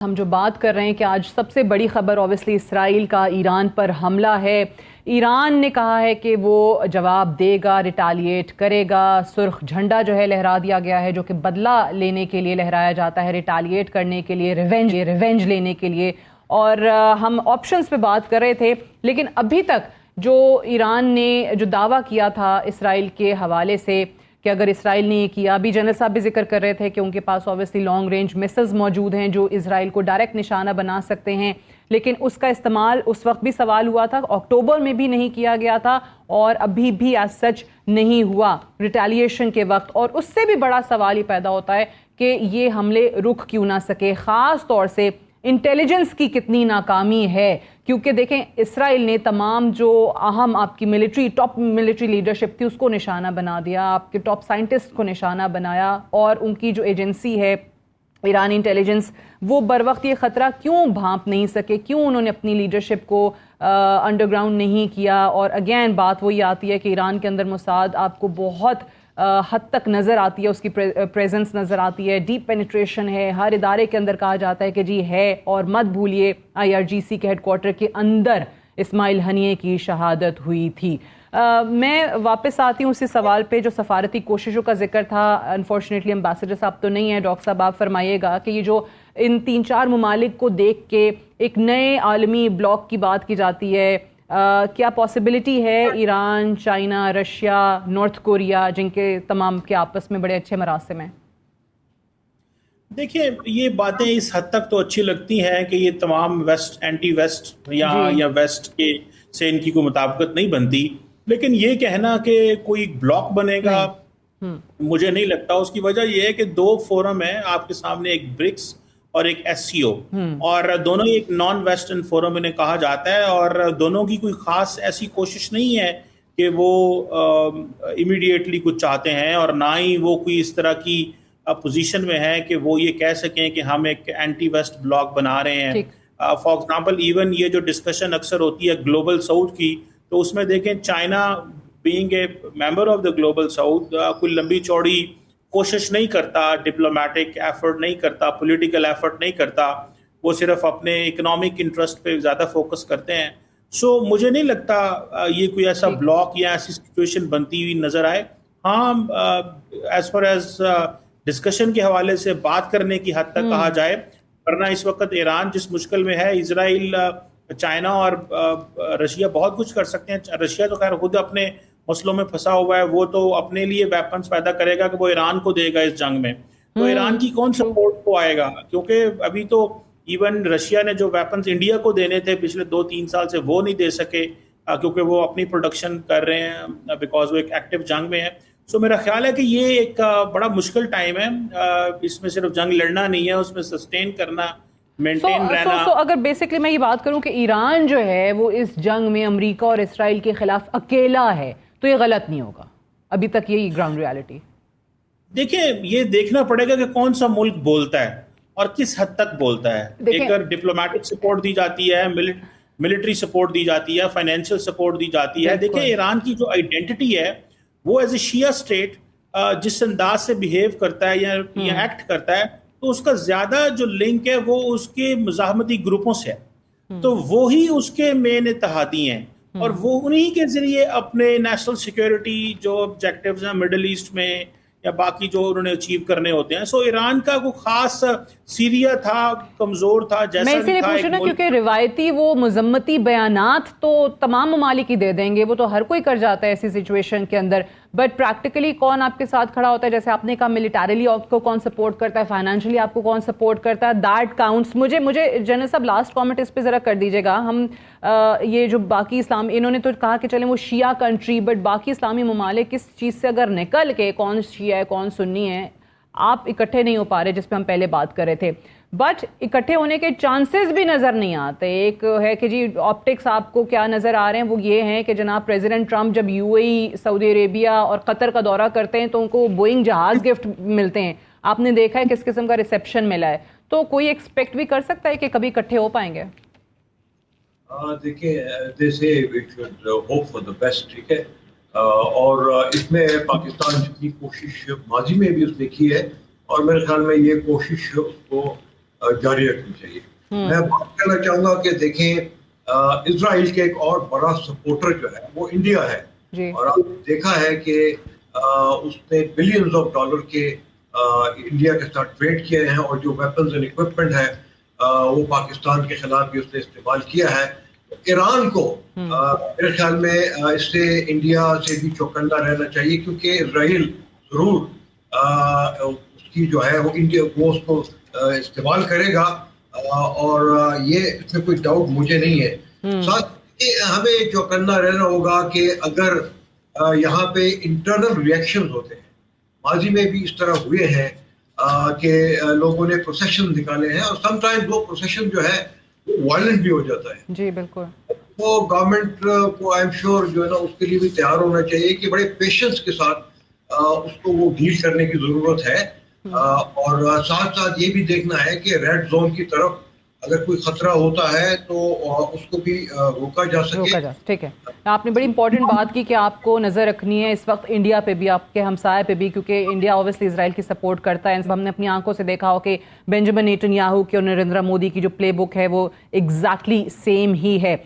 ہم جو بات کر رہے ہیں کہ آج سب سے بڑی خبر اوبیسلی اسرائیل کا ایران پر حملہ ہے۔ ایران نے کہا ہے کہ وہ جواب دے گا، ریٹالیٹ کرے گا۔ سرخ جھنڈا جو ہے لہرا دیا گیا ہے، جو کہ بدلہ لینے کے لیے لہرایا جاتا ہے، ریٹالیٹ کرنے کے لیے، ریونج لینے کے لیے۔ اور ہم آپشنز پہ بات کر رہے تھے، لیکن ابھی تک جو ایران نے جو دعویٰ کیا تھا اسرائیل کے حوالے سے کہ اگر اسرائیل نے یہ کیا، ابھی جنرل صاحب بھی ذکر کر رہے تھے کہ ان کے پاس اوبیسلی لانگ رینج میسلز موجود ہیں جو اسرائیل کو ڈائریکٹ نشانہ بنا سکتے ہیں، لیکن اس کا استعمال اس وقت بھی سوال ہوا تھا، اکتوبر میں بھی نہیں کیا گیا تھا اور ابھی بھی ایز سچ نہیں ہوا ریٹیلیشن کے وقت۔ اور اس سے بھی بڑا سوال یہ پیدا ہوتا ہے کہ یہ حملے رک کیوں نہ سکے، خاص طور سے انٹیلیجنس کی کتنی ناکامی ہے، کیونکہ دیکھیں اسرائیل نے تمام جو اہم آپ کی ٹاپ ملٹری لیڈرشپ تھی اس کو نشانہ بنا دیا، آپ کے ٹاپ سائنٹسٹ کو نشانہ بنایا، اور ان کی جو ایجنسی ہے ایرانی انٹیلیجنس وہ بر وقت یہ خطرہ کیوں بھانپ نہیں سکے، کیوں انہوں نے اپنی لیڈرشپ کو انڈر گراؤنڈ نہیں کیا۔ اور اگین بات وہی آتی ہے کہ ایران کے اندر موساد آپ کو بہت حد تک نظر آتی ہے، اس کی پریزنس نظر آتی ہے، ڈیپ پینیٹریشن ہے، ہر ادارے کے اندر کہا جاتا ہے کہ جی ہے۔ اور مت بھولیے IRGC کے ہیڈ کوارٹر کے اندر اسماعیل ہنیے کی شہادت ہوئی تھی۔ میں واپس آتی ہوں اسی سوال پہ جو سفارتی کوششوں کا ذکر تھا۔ انفارچونیٹلی امبیسڈر صاحب تو نہیں ہیں، ڈاکٹر صاحب آپ فرمائیے گا کہ یہ جو ان 3-4 ممالک کو دیکھ کے ایک نئے عالمی بلاک کی بات کی جاتی ہے، کیا پاسبلٹی ہے Iran, China, Russia, north Korea, جن کے تمام کے آپس میں بڑے اچھے مراسم ہیں؟ دیکھیں یہ باتیں اس حد تک تو اچھی لگتی ہیں کہ یہ تمام ویسٹ اینٹی ویسٹ یا ویسٹ کے سے ان کی کوئی مطابقت نہیں بنتی، لیکن یہ کہنا کہ کوئی بلاک بنے گا مجھے نہیں لگتا۔ اس کی وجہ یہ ہے کہ 2 فورم ہیں آپ کے سامنے، ایک برکس اور ایک SCO، اور دونوں ہی ایک نان ویسٹرن فورم انہیں کہا جاتا ہے، اور دونوں کی کوئی خاص ایسی کوشش نہیں ہے کہ وہ امیڈیٹلی کچھ چاہتے ہیں، اور نہ ہی وہ کوئی اس طرح کی پوزیشن میں ہے کہ وہ یہ کہہ سکیں کہ ہم ایک اینٹی ویسٹ بلاک بنا رہے ہیں۔ فار ایگزامپل ایون یہ جو ڈسکشن اکثر ہوتی ہے گلوبل ساؤتھ کی، تو اس میں دیکھیں China being a member of the global south کوئی لمبی چوڑی کوشش نہیں کرتا، ڈپلومیٹک ایفرٹ نہیں کرتا، پولیٹیکل ایفرٹ نہیں کرتا، وہ صرف اپنے اکنامک انٹرسٹ پہ زیادہ فوکس کرتے ہیں۔ سو مجھے نہیں لگتا یہ کوئی ایسا بلاک یا ایسی سچویشن بنتی ہوئی نظر آئے۔ ہاں ایز فار ایز ڈسکشن کے حوالے سے بات کرنے کی حد تک کہا جائے، ورنہ اس وقت ایران جس مشکل میں ہے، اسرائیل، چائنا اور رشیا بہت کچھ کر سکتے ہیں۔ رشیا تو خیر خود اپنے مسئلوں میں پھنسا ہوا ہے، وہ تو اپنے لیے ویپنز پیدا کرے گا کہ وہ ایران کو دے گا اس جنگ میں، تو ایران کی کون سپورٹ کو آئے گا؟ کیونکہ ابھی تو ایون رشیا نے جو ویپنز انڈیا کو دینے تھے پچھلے 2-3 سال سے وہ نہیں دے سکے، کیونکہ وہ اپنی پروڈکشن کر رہے ہیں بیکاز وہ ایک ایکٹیو جنگ میں ہے۔ سو میرا خیال ہے کہ یہ ایک بڑا مشکل ٹائم ہے، اس میں صرف جنگ لڑنا نہیں ہے، اس میں سسٹین کرنا، مینٹین رہنا۔ اگر بیسکلی میں یہ بات کروں کہ ایران جو ہے وہ اس جنگ میں امریکہ اور اسرائیل کے خلاف اکیلا ہے، تو یہ غلط نہیں ہوگا؟ ابھی تک یہی گراؤنڈ ریالٹی۔ دیکھیں یہ دیکھنا پڑے گا کہ کون سا ملک بولتا ہے اور کس حد تک بولتا ہے۔ اگر ڈپلومیٹک سپورٹ دی جاتی ہے، ملٹری سپورٹ دی جاتی ہے، فائنینشیل سپورٹ دی جاتی ہے۔ دیکھیں ایران کی جو آئیڈینٹی ہے وہ ایز اے شیعہ اسٹیٹ جس انداز سے بیہیو کرتا ہے یا ایکٹ کرتا ہے، تو اس کا زیادہ جو لنک ہے وہ اس کے مزاحمتی گروپوں سے ہے، تو وہی اس کے مین اتحادی ہیں، اور وہ انہی کے ذریعے اپنے نیشنل سیکیورٹی جو آبجیکٹیوز ہیں مڈل ایسٹ میں یا باقی جو انہوں نے اچیو کرنے ہوتے ہیں۔ سو ایران کا کوئی خاص سیریا تھا، کمزور تھا، جیسا میں اسی لیے پوچھ رہا ہوں کیونکہ روایتی وہ مذمتی بیانات تو تمام ممالک ہی دے دیں گے، وہ تو ہر کوئی کر جاتا ہے ایسی سچویشن کے اندر، بٹ پریکٹیکلی کون آپ کے ساتھ کھڑا ہوتا ہے؟ جیسے آپ نے کہا ملیٹریلی آپ کو کون سپورٹ کرتا ہے، فائنینشلی آپ کو کون سپورٹ کرتا ہے، دیٹ کاؤنٹس۔ مجھے جنرل صاحب لاسٹ کامنٹ اس پہ ذرا کر دیجیے گا۔ ہم یہ جو باقی اسلام، انہوں نے تو کہا کہ چلیں وہ شیعہ کنٹری، بٹ باقی اسلامی ممالک اس چیز سے اگر نکل کے کون شیعہ ہے کون سنی ہے، آپ اکٹھے نہیں ہو پا رہے، جس پہ ہم پہلے بات کر رہے تھے، بٹ اکٹھے ہونے کے چانسز بھی نظر نہیں آتے۔ ایک ہے کہ جی آپٹکس آپ کو کیا نظر آ رہے ہیں، وہ یہ ہیں کہ جناب پریزیڈنٹ ٹرمپ جب UAE، سعودی عربیہ اور قطر کا دورہ کرتے ہیں تو ان کو بوئنگ جہاز گفٹ ملتے ہیں، آپ نے دیکھا ہے کس قسم کا ریسیپشن ملا ہے، تو کوئی ایکسپیکٹ بھی کر سکتا ہے کہ کبھی اکٹھے ہو پائیں گے؟ دیکھیں دے سے we should hope for the best, ٹھیک ہے، اور اس میں پاکستان کی کوشش ماضی میں بھی اس نے کی ہے، اور میرے خیال میں یہ کوشش کو جاری رکھنی چاہیے. میں بات کرنا چاہوں گا کہ دیکھیں اسرائیل کے ایک اور بڑا سپورٹر جو ہے وہ انڈیا ہے, اور آپ نے دیکھا ہے کہ اس نے بلینز آف ڈالر کے انڈیا کے ساتھ ٹریڈ کیے ہیں, اور جو ویپنز اینڈ اکوپمنٹ ہے وہ پاکستان کے خلاف بھی اس نے استعمال کیا ہے. ایران کو میرے خیال میں اس سے انڈیا سے بھی چوکنا رہنا چاہیے, کیونکہ اسرائیل ضرور اس کی جو ہے وہ انڈیا وہ اس کو استعمال کرے گا, اور یہ اس میں کوئی ڈاؤٹ مجھے نہیں ہے. ساتھ ہمیں چوکنا رہنا ہوگا کہ اگر یہاں پہ انٹرنل ریئیکشن ہوتے ہیں, ماضی میں بھی اس طرح ہوئے ہیں کہ لوگوں نے پروسیشن نکالے ہیں, اور سم ٹائم وہ پروسیشن جو ہے وائلنٹ بھی ہو جاتا ہے. جی بالکل. وہ گورنمنٹ کو آئی ایم شیور جو ہے نا اس کے لیے بھی تیار ہونا چاہیے کہ بڑے پیشنس کے ساتھ اس کو وہ ڈیل کرنے کی ضرورت ہے, اور ساتھ ساتھ یہ بھی دیکھنا ہے کہ ریڈ زون کی طرف اگر کوئی خطرہ ہوتا ہے تو اس کو بھی روکا جا سکے. ٹھیک ہے, آپ نے بڑی امپورٹنٹ بات کی کہ آپ کو نظر رکھنی ہے اس وقت انڈیا پہ بھی, آپ کے ہمسائے پہ بھی, کیونکہ انڈیا اوبیسلی اسرائیل کی سپورٹ کرتا ہے. ہم نے اپنی آنکھوں سے دیکھا ہو کہ بینجامن نیتن یاہو کی اور نریندر مودی کی جو پلے بک ہے وہ ایگزیکٹلی سیم ہی ہے.